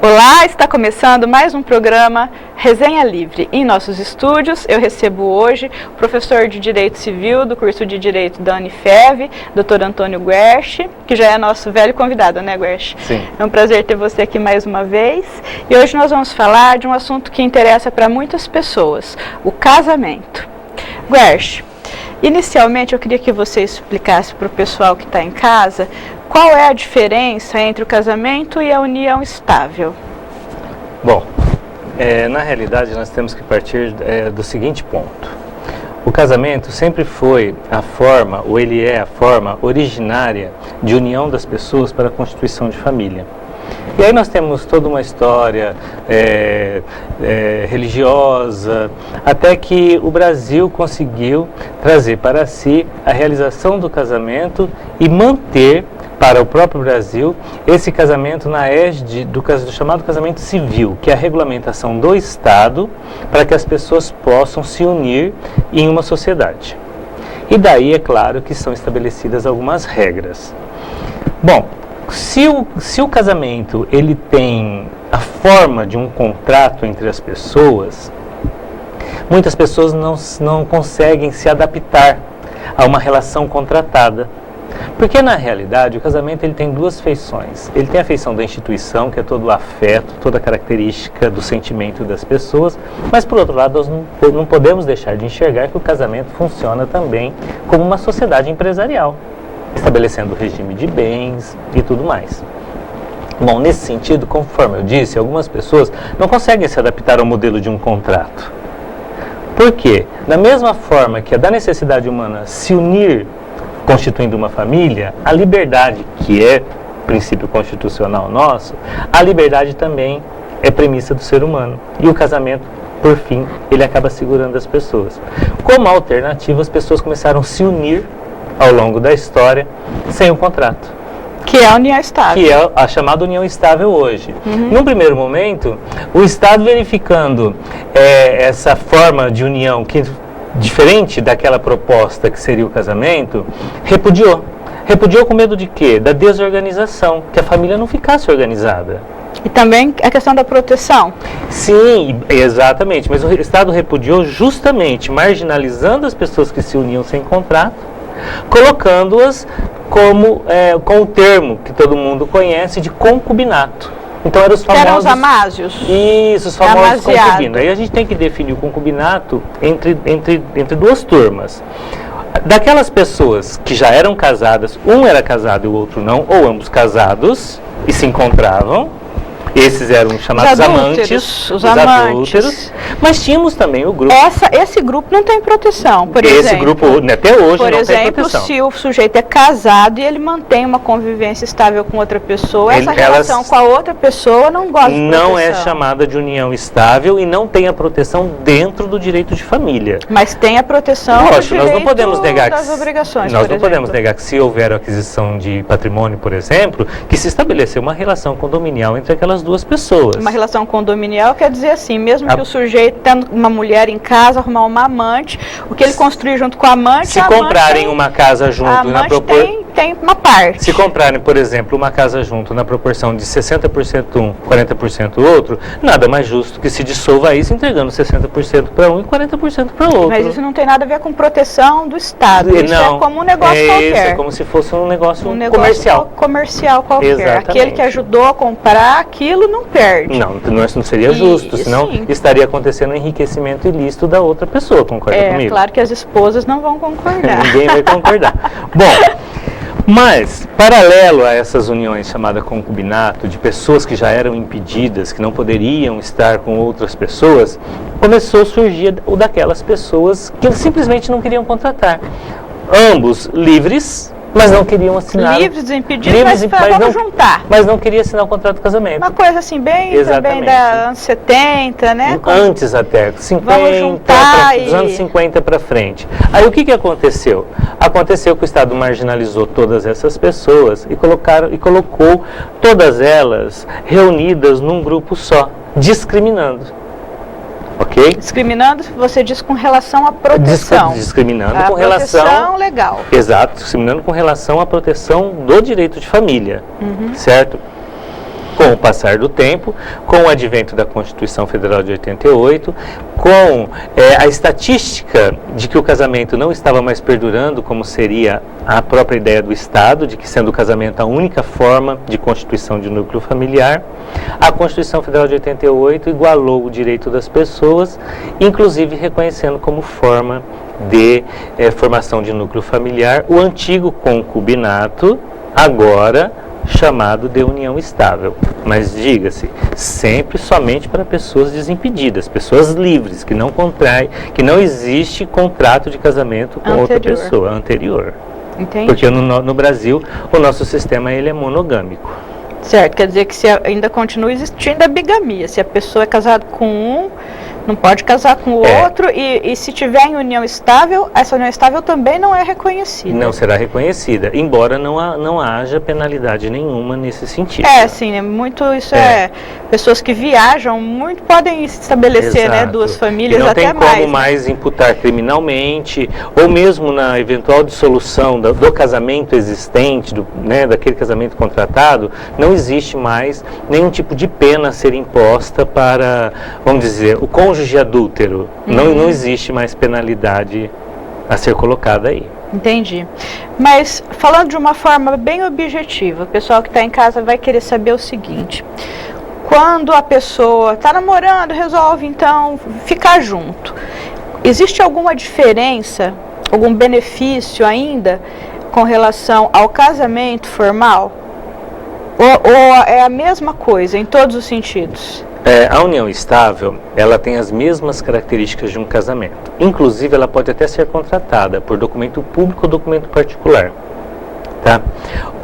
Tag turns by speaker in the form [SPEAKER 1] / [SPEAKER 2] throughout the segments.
[SPEAKER 1] Olá, está começando mais um programa Resenha Livre. Em nossos estúdios, eu recebo hoje o professor de Direito Civil do curso de Direito da Unifev, Dr. Antônio Guerchi, que já é nosso velho convidado, né, Guerchi?
[SPEAKER 2] Sim.
[SPEAKER 1] É um prazer ter você aqui mais uma vez. E hoje nós vamos falar de um assunto que interessa para muitas pessoas, o casamento. Guerchi, inicialmente eu queria que você explicasse para o pessoal que está em casa qual é a diferença entre o casamento e a união estável.
[SPEAKER 2] Bom, na realidade nós temos que partir do seguinte ponto. O casamento sempre foi a forma, ou ele é a forma originária de união das pessoas para a constituição de família. E aí nós temos toda uma história religiosa, até que o Brasil conseguiu trazer para si a realização do casamento e manter para o próprio Brasil esse casamento na égide do chamado casamento civil, que é a regulamentação do Estado para que as pessoas possam se unir em uma sociedade. E daí é claro que são estabelecidas algumas regras. Bom, se o casamento ele tem a forma de um contrato entre as pessoas, muitas pessoas não conseguem se adaptar a uma relação contratada. Porque na realidade o casamento ele tem duas feições. Ele tem a feição da instituição, que é todo o afeto, toda a característica do sentimento das pessoas, mas por outro lado nós não podemos deixar de enxergar que o casamento funciona também como uma sociedade empresarial, estabelecendo o regime de bens e tudo mais. Bom, nesse sentido, conforme eu disse, algumas pessoas não conseguem se adaptar ao modelo de um contrato. Por quê? Da mesma forma que é da necessidade humana se unir constituindo uma família, a liberdade, que é princípio constitucional nosso, a liberdade também é premissa do ser humano. E o casamento, por fim, ele acaba segurando as pessoas. Como alternativa, as pessoas começaram a se unir ao longo da história sem o contrato.
[SPEAKER 1] Que é a união estável.
[SPEAKER 2] Que é a chamada união estável hoje. Num primeiro momento, o Estado verificando essa forma de união que diferente daquela proposta que seria o casamento, repudiou. Repudiou com medo de quê? Da desorganização, que a família não ficasse organizada.
[SPEAKER 1] E também a questão da proteção.
[SPEAKER 2] Sim, exatamente, mas o Estado repudiou justamente marginalizando as pessoas que se uniam sem contrato, colocando-as como com o termo que todo mundo conhece de concubinato. Então eram os famosos...
[SPEAKER 1] Que eram os amásios.
[SPEAKER 2] Isso, os famosos concubinos. Aí a gente tem que definir o concubinato entre duas turmas. Daquelas pessoas que já eram casadas, um era casado e o outro não, ou ambos casados e se encontravam. Esses eram chamados amantes, os adúlteros. Mas tínhamos também o grupo...
[SPEAKER 1] Esse grupo não tem proteção, por exemplo.
[SPEAKER 2] Esse grupo, até hoje,
[SPEAKER 1] por
[SPEAKER 2] não
[SPEAKER 1] exemplo,
[SPEAKER 2] tem proteção.
[SPEAKER 1] Se o sujeito é casado e ele mantém uma convivência estável com outra pessoa, essa relação com a outra pessoa não gosta de proteção.
[SPEAKER 2] Não é chamada de união estável e não tem a proteção dentro do direito de família.
[SPEAKER 1] Mas tem a proteção
[SPEAKER 2] Lógico, nós não podemos negar
[SPEAKER 1] das obrigações,
[SPEAKER 2] nós não podemos negar que se houver aquisição de patrimônio, por exemplo, que se estabeleceu uma relação condominial entre aquelas duas pessoas.
[SPEAKER 1] Uma relação condominial quer dizer assim, mesmo que o sujeito tendo uma mulher em casa, arrumar uma amante, o que ele construir junto com a amante...
[SPEAKER 2] Se comprarem uma casa junto...
[SPEAKER 1] A amante tem uma parte.
[SPEAKER 2] Se comprarem, por exemplo, uma casa junto na proporção de 60% um, 40% outro, nada mais justo que se dissolva isso entregando 60% para um e 40% para outro.
[SPEAKER 1] Mas isso não tem nada a ver com proteção do Estado. Isso é como um negócio qualquer.
[SPEAKER 2] Isso é como se fosse um negócio
[SPEAKER 1] comercial. Comercial qualquer.
[SPEAKER 2] Exatamente.
[SPEAKER 1] Aquele que ajudou a comprar aquilo não perde.
[SPEAKER 2] Não seria justo, senão estaria acontecendo um enriquecimento ilícito da outra pessoa, concorda comigo?
[SPEAKER 1] É claro que as esposas não vão concordar.
[SPEAKER 2] Ninguém vai concordar. Bom, mas, paralelo a essas uniões chamadas concubinato, de pessoas que já eram impedidas, que não poderiam estar com outras pessoas, começou a surgir o daquelas pessoas que simplesmente não queriam contratar. Ambos livres, mas não queriam assinar.
[SPEAKER 1] Livres, desimpedidos, mas vamos juntar.
[SPEAKER 2] Mas não queria assinar o contrato de casamento.
[SPEAKER 1] Uma coisa assim, bem também da anos 70, né?
[SPEAKER 2] Antes até, 50, dos anos 50 para frente. Aí o que aconteceu? Aconteceu que o Estado marginalizou todas essas pessoas e colocou todas elas reunidas num grupo só, discriminando. Ok?
[SPEAKER 1] Discriminando, você diz com relação à proteção.
[SPEAKER 2] Discriminando com relação...
[SPEAKER 1] proteção legal.
[SPEAKER 2] Exato, discriminando com relação à proteção do direito de família, certo? Com o passar do tempo, com o advento da Constituição Federal de 88, com a estatística de que o casamento não estava mais perdurando, como seria a própria ideia do Estado, de que sendo o casamento a única forma de constituição de núcleo familiar, a Constituição Federal de 88 igualou o direito das pessoas, inclusive reconhecendo como forma de formação de núcleo familiar o antigo concubinato, agora chamado de união estável. Mas diga-se, sempre somente para pessoas desimpedidas, pessoas livres, que não contraem, que não existe contrato de casamento com outra pessoa anterior.
[SPEAKER 1] Entendi.
[SPEAKER 2] Porque no Brasil o nosso sistema ele é monogâmico.
[SPEAKER 1] Certo, quer dizer que ainda continua existindo a bigamia. Se a pessoa é casada com um, não pode casar com o outro, e se tiver em união estável, essa união estável também não é reconhecida.
[SPEAKER 2] Não será reconhecida, embora não haja penalidade nenhuma nesse sentido.
[SPEAKER 1] Sim, pessoas que viajam muito podem estabelecer, né, duas famílias até mais.
[SPEAKER 2] Não tem como mais imputar criminalmente, ou mesmo na eventual dissolução do casamento existente, daquele casamento contratado, não existe mais nenhum tipo de pena a ser imposta para, vamos dizer, o cônjuge adúltero. Não existe mais penalidade a ser colocada aí.
[SPEAKER 1] Entendi. Mas, falando de uma forma bem objetiva, o pessoal que está em casa vai querer saber o seguinte: quando a pessoa está namorando, resolve então ficar junto, existe alguma diferença, algum benefício ainda com relação ao casamento formal? Ou é a mesma coisa em todos os sentidos?
[SPEAKER 2] A união estável, ela tem as mesmas características de um casamento. Inclusive, ela pode até ser contratada por documento público ou documento particular. Tá?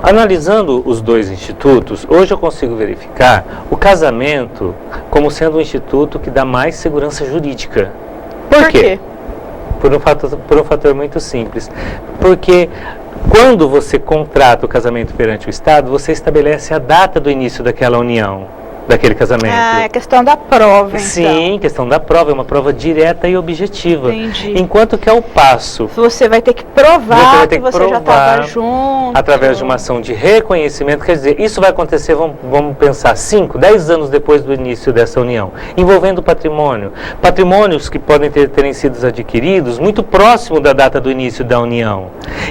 [SPEAKER 2] Analisando os dois institutos, hoje eu consigo verificar o casamento como sendo um instituto que dá mais segurança jurídica. Por quê? Por um fator muito simples. Porque quando você contrata o casamento perante o Estado, você estabelece a data do início daquela união, daquele casamento.
[SPEAKER 1] É questão da prova, então.
[SPEAKER 2] Sim, questão da prova, é uma prova direta e objetiva.
[SPEAKER 1] Entendi.
[SPEAKER 2] Enquanto que ao passo,
[SPEAKER 1] você vai ter que provar que você já estava junto.
[SPEAKER 2] Através de uma ação de reconhecimento, quer dizer, isso vai acontecer, vamos pensar, 5, 10 anos depois do início dessa união, envolvendo patrimônio. Patrimônios que podem terem sido adquiridos muito próximo da data do início da união.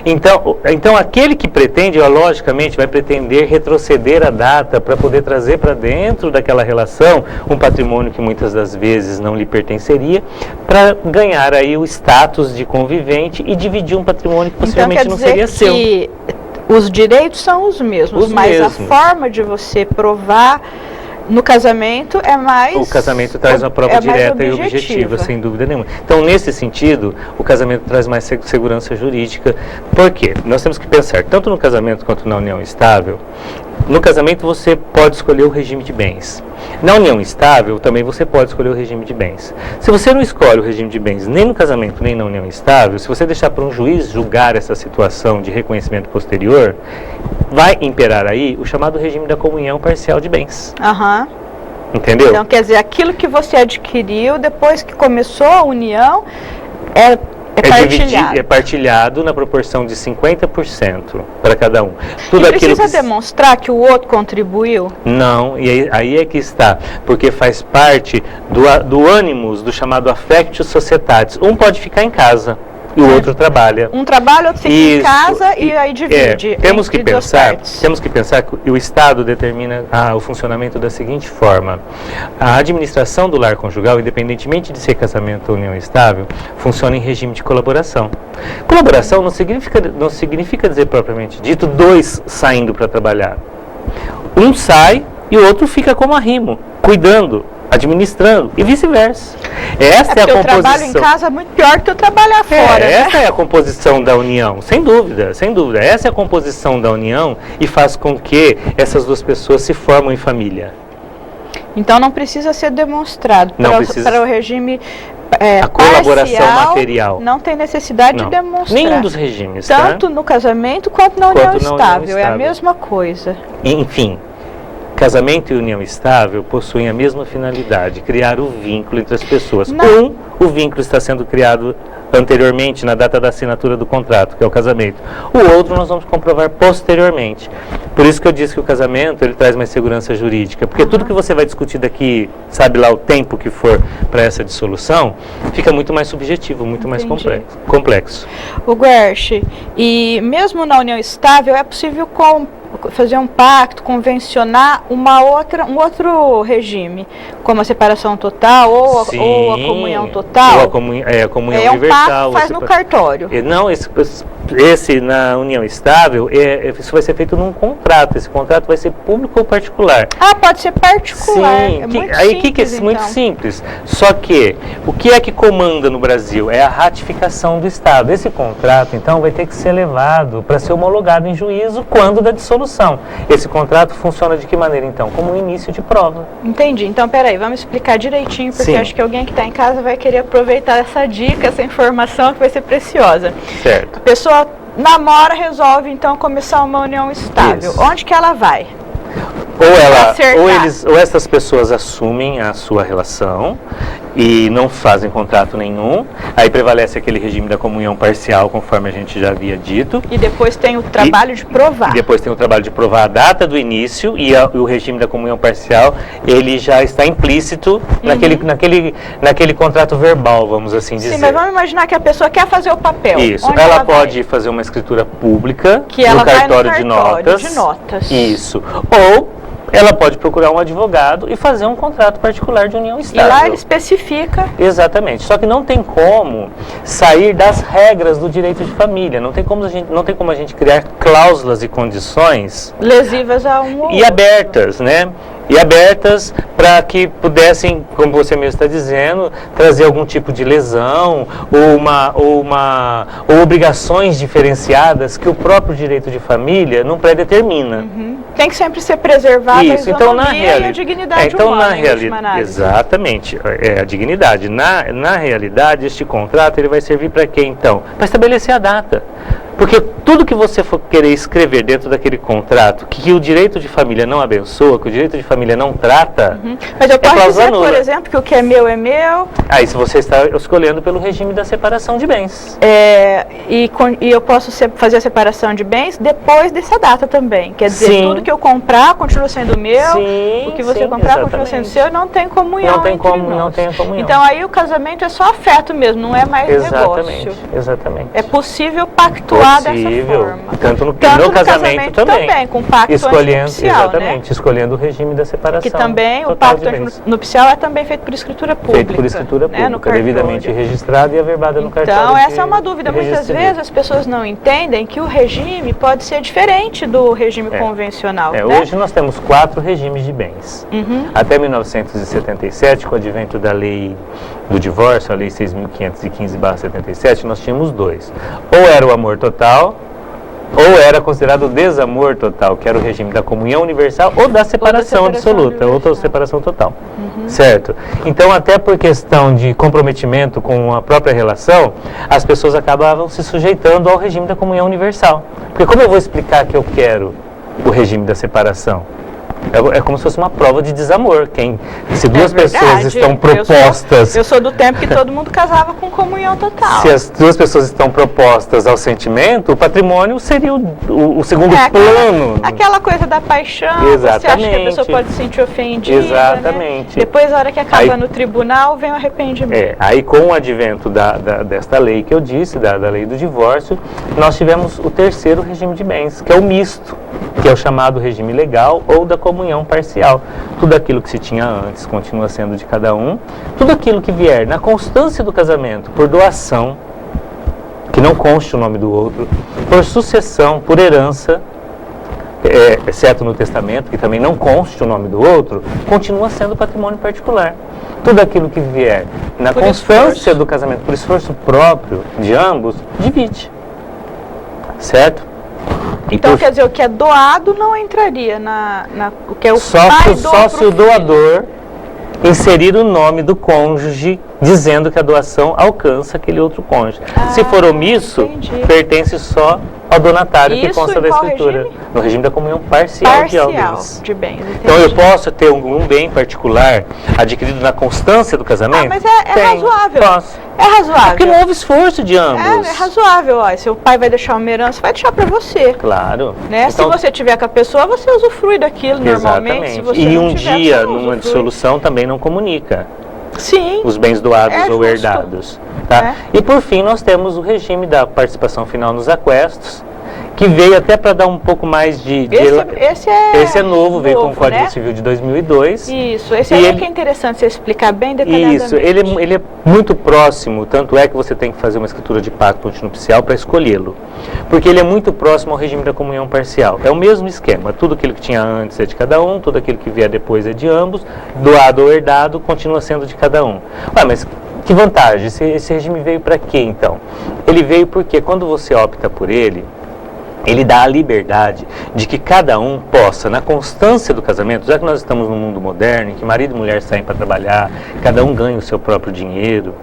[SPEAKER 2] Então aquele que pretende, logicamente, vai pretender retroceder a data para poder trazer para dentro daquela relação um patrimônio que muitas das vezes não lhe pertenceria, para ganhar aí o status de convivente e dividir um patrimônio que possivelmente não seria seu.
[SPEAKER 1] Que os direitos são os mesmos, a forma de você provar no casamento é mais...
[SPEAKER 2] O casamento traz uma prova direta e objetiva, sem dúvida nenhuma. Então, nesse sentido, o casamento traz mais segurança jurídica. Por quê? Nós temos que pensar, tanto no casamento quanto na união estável, no casamento você pode escolher o regime de bens. Na união estável, também você pode escolher o regime de bens. Se você não escolhe o regime de bens nem no casamento, nem na união estável, se você deixar para um juiz julgar essa situação de reconhecimento posterior, vai imperar aí o chamado regime da comunhão parcial de bens. Entendeu?
[SPEAKER 1] Então, quer dizer, aquilo que você adquiriu depois que começou a união é partilhado.
[SPEAKER 2] É partilhado na proporção de 50% para cada um.
[SPEAKER 1] Tudo e precisa demonstrar que o outro contribuiu?
[SPEAKER 2] Não, e aí é que está, porque faz parte do ânimos, do chamado affectio societatis. Um pode ficar em casa e o outro trabalha.
[SPEAKER 1] Um trabalha, outro fica em casa e aí divide.
[SPEAKER 2] Temos que pensar que o Estado determina o funcionamento da seguinte forma: a administração do lar conjugal, independentemente de ser casamento ou união estável, funciona em regime de colaboração. Colaboração não significa dizer propriamente dito dois saindo para trabalhar. Um sai e o outro fica como arrimo, cuidando, administrando e vice-versa. Esta é a composição. Eu trabalho em
[SPEAKER 1] casa muito pior que eu trabalhar fora.
[SPEAKER 2] Essa é a composição da união, sem dúvida, sem dúvida. Essa é a composição da união e faz com que essas duas pessoas se formem em família.
[SPEAKER 1] Então não precisa ser demonstrado. Para o regime
[SPEAKER 2] a colaboração
[SPEAKER 1] parcial,
[SPEAKER 2] material.
[SPEAKER 1] Não tem necessidade de demonstrar.
[SPEAKER 2] Nenhum dos regimes.
[SPEAKER 1] Tanto no casamento quanto na união estável. É a mesma coisa.
[SPEAKER 2] Enfim. Casamento e união estável possuem a mesma finalidade, criar o vínculo entre as pessoas. O vínculo está sendo criado anteriormente, na data da assinatura do contrato, que é o casamento. O outro nós vamos comprovar posteriormente. Por isso que eu disse que o casamento, ele traz mais segurança jurídica, porque tudo que você vai discutir daqui, sabe lá o tempo que for para essa dissolução, fica muito mais subjetivo, muito mais complexo.
[SPEAKER 1] O Guerche, e mesmo na união estável, é possível fazer um pacto, convencionar um outro regime, como a separação total ou a comunhão total?
[SPEAKER 2] Ou a comunhão universal.
[SPEAKER 1] Um pacto faz no cartório.
[SPEAKER 2] Não, esse na união estável, isso vai ser feito num contrato. Esse contrato vai ser público ou particular.
[SPEAKER 1] Ah, pode ser particular.
[SPEAKER 2] Sim, muito simples. Só que o que é que comanda no Brasil? É a ratificação do Estado. Esse contrato, então, vai ter que ser levado para ser homologado em juízo quando da dissolução. Esse contrato funciona de que maneira, então? Como um início de prova.
[SPEAKER 1] Entendi. Então, peraí, vamos explicar direitinho, porque acho que alguém que está em casa vai querer aproveitar essa dica, essa informação que vai ser preciosa.
[SPEAKER 2] Certo.
[SPEAKER 1] A pessoa namora, resolve, então, começar uma união estável. Isso. Onde que ela vai?
[SPEAKER 2] Ou essas pessoas assumem a sua relação e não fazem contrato nenhum, aí prevalece aquele regime da comunhão parcial, conforme a gente já havia dito.
[SPEAKER 1] E depois tem o trabalho de provar.
[SPEAKER 2] E depois tem o trabalho de provar a data do início e o regime da comunhão parcial, ele já está implícito naquele contrato verbal, vamos assim dizer.
[SPEAKER 1] Sim, mas vamos imaginar que a pessoa quer fazer o papel.
[SPEAKER 2] Isso, ela pode fazer uma escritura pública no cartório de notas. Isso. Ou ela pode procurar um advogado e fazer um contrato particular de união estável.
[SPEAKER 1] E lá ele especifica.
[SPEAKER 2] Exatamente. Só que não tem como sair das regras do direito de família. Não tem como a gente criar cláusulas e condições
[SPEAKER 1] lesivas a um ou outro.
[SPEAKER 2] E abertas, né? E abertas para que pudessem, como você mesmo está dizendo, trazer algum tipo de lesão ou obrigações diferenciadas que o próprio direito de família não predetermina.
[SPEAKER 1] Tem que sempre ser preservada a
[SPEAKER 2] isonomia
[SPEAKER 1] e a dignidade humana.
[SPEAKER 2] Exatamente, a dignidade. Na realidade, este contrato ele vai servir para quê, então? Para estabelecer a data. Porque tudo que você for querer escrever dentro daquele contrato, que o direito de família não abençoa, que o direito de família não trata,
[SPEAKER 1] mas eu posso dizer, por exemplo, que o que é meu é meu.
[SPEAKER 2] Aí se você está escolhendo pelo regime da separação de bens.
[SPEAKER 1] E eu posso fazer a separação de bens depois dessa data também. Quer dizer, tudo que eu comprar continua sendo meu, o que você comprar continua sendo seu, e não tem comunhão.
[SPEAKER 2] Não tem comunhão.
[SPEAKER 1] Então aí o casamento é só afeto mesmo, não é mais negócio.
[SPEAKER 2] Exatamente.
[SPEAKER 1] É possível pactuar dessa forma.
[SPEAKER 2] Tanto no casamento também,
[SPEAKER 1] com pacto nupcial,
[SPEAKER 2] exatamente,
[SPEAKER 1] né?
[SPEAKER 2] Escolhendo o regime da separação.
[SPEAKER 1] Que também o pacto nupcial é também feito por escritura pública.
[SPEAKER 2] Feito por escritura pública, devidamente registrado e averbado no cartório.
[SPEAKER 1] Então, essa é uma dúvida. Muitas vezes as pessoas não entendem que o regime pode ser diferente do regime convencional. Né?
[SPEAKER 2] Hoje nós temos 4 regimes de bens. Até 1977, com o advento da lei do divórcio, a lei 6.515/77, nós tínhamos 2. Ou era o amor total, ou era considerado o desamor total, que era o regime da comunhão universal ou da separação absoluta, ou da separação total. Certo? Então, até por questão de comprometimento com a própria relação, as pessoas acabavam se sujeitando ao regime da comunhão universal. Porque como eu vou explicar que eu quero o regime da separação? É como se fosse uma prova de desamor. Se duas pessoas estão propostas...
[SPEAKER 1] Eu sou do tempo que todo mundo casava com comunhão total.
[SPEAKER 2] Se as duas pessoas estão propostas ao sentimento, o patrimônio seria o segundo plano.
[SPEAKER 1] Aquela coisa da paixão,
[SPEAKER 2] exatamente.
[SPEAKER 1] Você acha que a pessoa pode se sentir ofendida.
[SPEAKER 2] Exatamente.
[SPEAKER 1] Né? Depois, na hora que acaba no tribunal, vem o arrependimento.
[SPEAKER 2] Aí com o advento desta lei que eu disse, da lei do divórcio, nós tivemos o terceiro regime de bens, que é o misto, que é o chamado regime legal ou da comunhão parcial. Tudo aquilo que se tinha antes continua sendo de cada um. Tudo aquilo que vier na constância do casamento, por doação, que não conste o nome do outro, por sucessão, por herança, exceto no testamento, que também não conste o nome do outro, continua sendo patrimônio particular. Tudo aquilo que vier na constância do casamento, por esforço próprio de ambos, divide. Certo?
[SPEAKER 1] Então, quer dizer, o que é doado não entraria o que é o
[SPEAKER 2] só se o doador inserir o nome do cônjuge, dizendo que a doação alcança aquele outro cônjuge. Se for omisso, pertence só ao donatário, que consta da escritura. No regime da comunhão parcial de bens. Então eu posso ter um bem particular adquirido na constância do casamento?
[SPEAKER 1] Mas é razoável.
[SPEAKER 2] Posso.
[SPEAKER 1] É razoável.
[SPEAKER 2] Porque não houve esforço de ambos.
[SPEAKER 1] É razoável, ó. Se o pai vai deixar uma herança, vai deixar para você.
[SPEAKER 2] Claro.
[SPEAKER 1] Né?
[SPEAKER 2] Então,
[SPEAKER 1] se você tiver com a pessoa, você usufrui daquilo normalmente. Se você
[SPEAKER 2] e
[SPEAKER 1] não
[SPEAKER 2] um
[SPEAKER 1] tiver,
[SPEAKER 2] dia,
[SPEAKER 1] você não
[SPEAKER 2] numa
[SPEAKER 1] usufrui.
[SPEAKER 2] dissolução, também não comunica
[SPEAKER 1] Sim.
[SPEAKER 2] os bens doados
[SPEAKER 1] É
[SPEAKER 2] ou
[SPEAKER 1] justo.
[SPEAKER 2] herdados. Tá? E por fim, nós temos o regime da participação final nos aquestos, que veio até para dar um pouco mais de... Esse é novo, veio com o Código Civil de 2002.
[SPEAKER 1] Isso, esse aí é que é interessante você explicar bem detalhadamente.
[SPEAKER 2] Isso, ele é muito próximo, tanto é que você tem que fazer uma escritura de pacto antinupcial para escolhê-lo. Porque ele é muito próximo ao regime da comunhão parcial. É o mesmo esquema, tudo aquilo que tinha antes é de cada um, tudo aquilo que vier depois é de ambos, doado ou herdado continua sendo de cada um. Ué, mas que vantagem? Esse regime veio para quê então? Ele veio porque quando você opta por ele dá a liberdade de que cada um possa, na constância do casamento, já que nós estamos num mundo moderno, em que marido e mulher saem para trabalhar, cada um ganha o seu próprio dinheiro,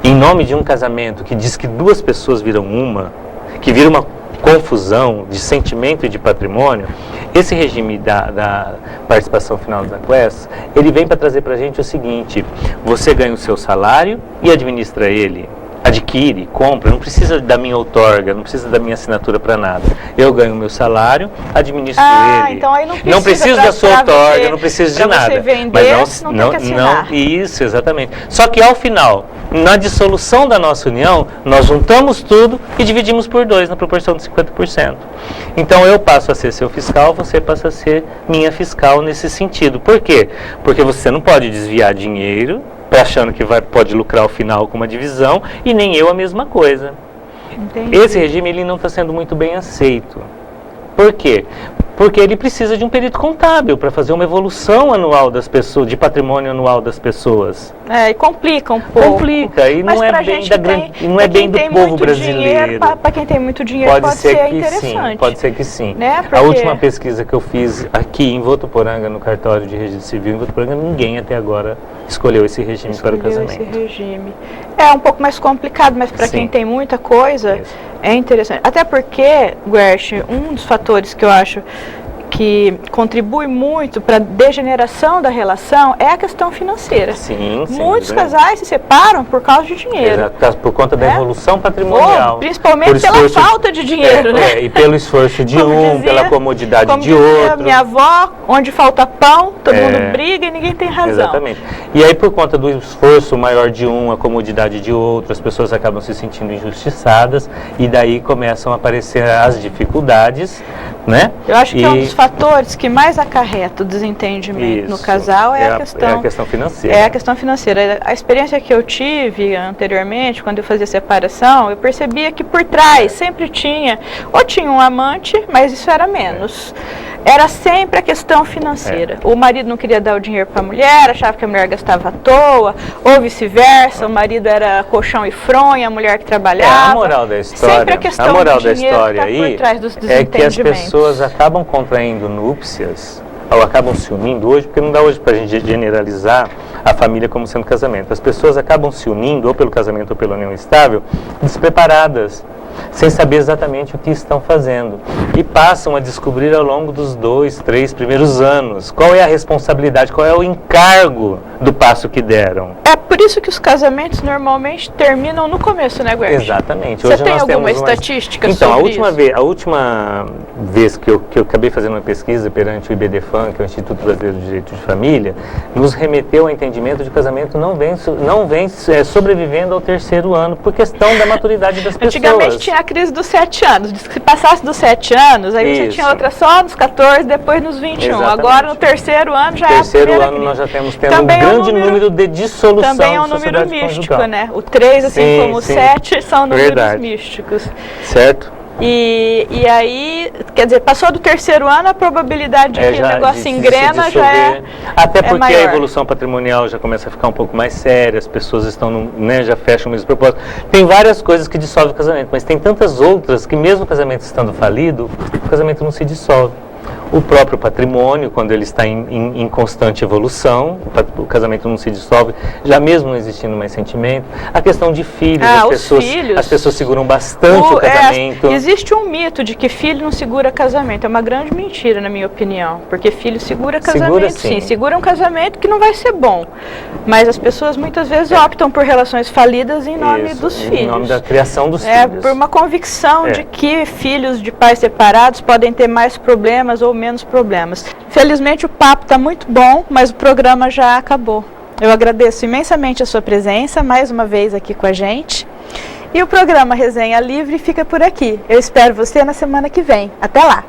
[SPEAKER 2] em nome de um casamento que diz que duas pessoas viram uma, que vira uma confusão de sentimento e de patrimônio, esse regime da participação final dos aquestos, ele vem para trazer para a gente o seguinte: você ganha o seu salário e administra ele, adquire, compra, não precisa da minha outorga, não precisa da minha assinatura para nada. Eu ganho o meu salário, administro ele.
[SPEAKER 1] Então aí
[SPEAKER 2] não preciso da sua outorga, não preciso de nada.
[SPEAKER 1] Você vender,
[SPEAKER 2] mas
[SPEAKER 1] não tem que assinar.
[SPEAKER 2] Isso, exatamente. Só que ao final, na dissolução da nossa união, nós juntamos tudo e dividimos por 2, na proporção de 50%. Então eu passo a ser seu fiscal, você passa a ser minha fiscal nesse sentido. Por quê? Porque você não pode desviar dinheiro achando que pode lucrar ao final com uma divisão, e nem eu a mesma coisa.
[SPEAKER 1] Entendi.
[SPEAKER 2] Esse regime ele não está sendo muito bem aceito. Por quê? Porque ele precisa de um perito contábil para fazer uma evolução anual das pessoas, de patrimônio anual das pessoas.
[SPEAKER 1] E complica um pouco.
[SPEAKER 2] Complica, e não é bem do povo brasileiro.
[SPEAKER 1] Para quem tem muito dinheiro pode ser interessante.
[SPEAKER 2] Sim, pode ser que sim.
[SPEAKER 1] Né?
[SPEAKER 2] A última pesquisa que eu fiz aqui em Votuporanga, no cartório de registro civil em Votuporanga, ninguém até agora escolheu esse regime para o casamento.
[SPEAKER 1] Esse regime. É um pouco mais complicado, mas para quem tem muita coisa, é interessante. Até porque, Guerch, um dos fatores que eu acho que contribui muito para a degeneração da relação é a questão financeira.
[SPEAKER 2] Sim,
[SPEAKER 1] muitos casais se separam por causa de dinheiro.
[SPEAKER 2] Exato, por conta da evolução patrimonial.
[SPEAKER 1] Principalmente pela falta de dinheiro, né?
[SPEAKER 2] E pelo esforço de pela comodidade de outro.
[SPEAKER 1] Minha avó, onde falta pão, todo mundo briga e ninguém tem razão.
[SPEAKER 2] Exatamente. E aí, por conta do esforço maior de um, a comodidade de outro, as pessoas acabam se sentindo injustiçadas e daí começam a aparecer as dificuldades, né?
[SPEAKER 1] Eu acho que é um dos fatores que mais acarreta o desentendimento no casal é a questão financeira. É a questão financeira. A experiência que eu tive anteriormente, quando eu fazia separação, eu percebia que por trás sempre tinha um amante, mas isso era menos. Era sempre a questão financeira. O marido não queria dar o dinheiro para a mulher, achava que a mulher gastava à toa, ou vice-versa, o marido era colchão e fronha, a mulher que trabalhava.
[SPEAKER 2] A moral da história,
[SPEAKER 1] sempre a questão do dinheiro tá por trás dos desentendimentos.
[SPEAKER 2] É que as pessoas acabam contraindo núpcias, ou acabam se unindo hoje, porque não dá hoje para a gente generalizar a família como sendo casamento. As pessoas acabam se unindo, ou pelo casamento ou pela união estável, despreparadas, sem saber exatamente o que estão fazendo. E passam a descobrir ao longo dos 2, 3 primeiros anos qual é a responsabilidade, qual é o encargo do passo que deram. É
[SPEAKER 1] por isso que os casamentos normalmente terminam no começo, né, Guerch?
[SPEAKER 2] Exatamente.
[SPEAKER 1] Você tem alguma estatística sobre isso?
[SPEAKER 2] Então, a última vez que eu acabei fazendo uma pesquisa perante o IBDFAM, que é o Instituto Brasileiro de Direito de Família, nos remeteu ao entendimento de que o casamento não vem sobrevivendo ao 3º ano por questão da maturidade das pessoas.
[SPEAKER 1] Antigamente tinha a crise dos 7 anos. Diz que se passasse dos 7 anos, aí você tinha outra só nos 14, depois nos 21. Exatamente. Agora no 3º ano já é a primeira crise.
[SPEAKER 2] Nós já temos um grande número de dissolução.
[SPEAKER 1] Também é um número místico, conjugal, né? O 3, assim como o 7, são números místicos.
[SPEAKER 2] Certo.
[SPEAKER 1] E aí, quer dizer, passou do 3º ano, a probabilidade de que o negócio engrena já é
[SPEAKER 2] Até porque
[SPEAKER 1] maior.
[SPEAKER 2] A evolução patrimonial já começa a ficar um pouco mais séria, as pessoas estão, já fecham o mesmo propósito. Tem várias coisas que dissolvem o casamento, mas tem tantas outras que mesmo o casamento estando falido, o casamento não se dissolve. o próprio patrimônio, quando ele está em constante evolução, o casamento não se dissolve, já mesmo não existindo mais sentimento. A questão de filhos, as pessoas seguram bastante o casamento.
[SPEAKER 1] Existe um mito de que filho não segura casamento, é uma grande mentira, na minha opinião, porque filho segura casamento, segura um casamento que não vai ser bom, mas as pessoas muitas vezes optam por relações falidas em nome dos filhos. Em nome
[SPEAKER 2] da criação dos filhos.
[SPEAKER 1] Por uma convicção de que filhos de pais separados podem ter mais problemas ou menos problemas. Felizmente o papo está muito bom, mas o programa já acabou. Eu agradeço imensamente a sua presença, mais uma vez aqui com a gente. E o programa Resenha Livre fica por aqui. Eu espero você na semana que vem. Até lá!